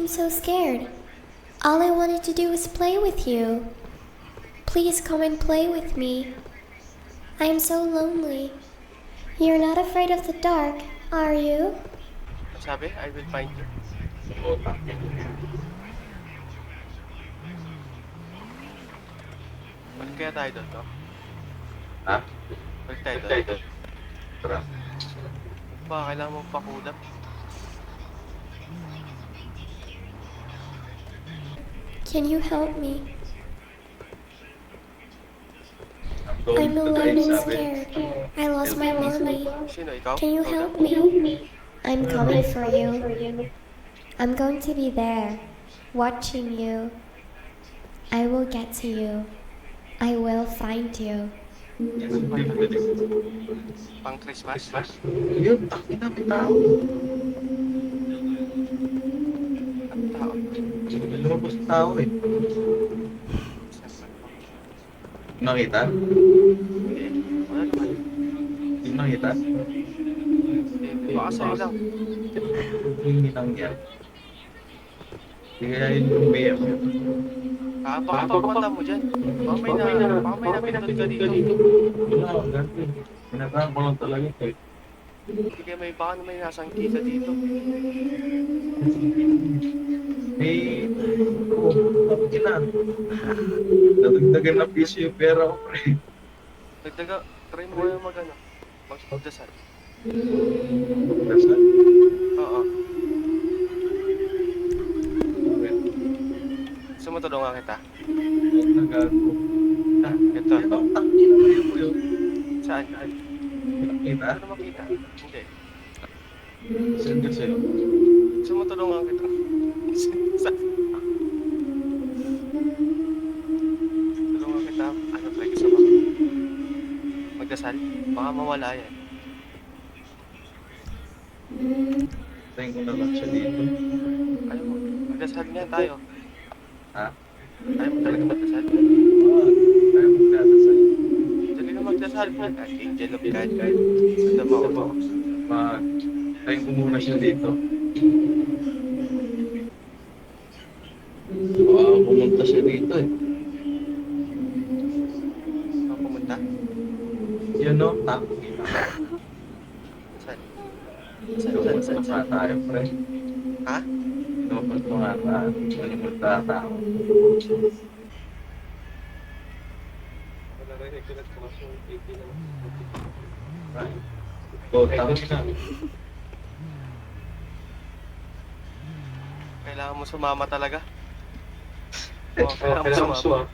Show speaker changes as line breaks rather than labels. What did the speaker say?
seem so scared? All I wanted to do was play with you. Please come and play with me. I am so lonely. You're not afraid of the dark, are you?
Ang sabi, I will find you. Balik kaya tayo doon, no?
Ha?
Balik tayo doon.
Tara.
Baka kailangan mong pakulap.
Can you help me?
Going
I'm
to
alone
die,
and
sabi.
scared. I lost my mommy.
Sino, ikaw?
Can you
Ikaw
help
daw?
me? I'm coming for you. I'm going to be there, watching you. I will get to you. I will find you.
Yan ang bibilis.
Pang Christmas?
Yun, takin na, may tao.
Ang tao.
May lumabas na tao eh. Nakita?
Hindi. Wala naman.
Hindi nakita?
Hindi. Baka sa'yo lang.
Hindi nangyari. Hindi kaya yun yung BM.
Baka papunta mo dyan. Baka may napindot ka dito.
Wala, ganti. Pinatahan ko lang talaga eh.
Hindi kaya baka may nasangki ka dito.
Eh, tapos na. Nadagdagan na piso yung pera ko, pre.
Nagdaga, try mo kayo magdasal.
Dasal?
Oo. Gusto mo tulungan kita?
Nagago.
Ito.
Yan ang takin na yun po yun.
Saan?
Kita?
Ano makita? Hindi.
Saan ka sa'yo?
Gusto mo tulungan kita? Tulungan kita? Ano try? Gusto mo? Magdasal? Baka mawala yan.
Tayo ko na lang siya dito.
Ayaw mo. Magdasal nga tayo.
Ha?
Ayaw mo talaga magdasal?
Tayo magdadasal.
Dali ka magdasal. Angel of God. Ganda mo ako.
Tayo ko muna siya dito. Pumunta siya dito eh.
Saan pumunta?
Yun no? Tak.
Saan?
Saan pa tayo, pre?
Ha?
Lumabas mo nga ba? Pumunta tao. Tapos na.
Kailangan mo sumama talaga. Oo, kailangan mo sumama.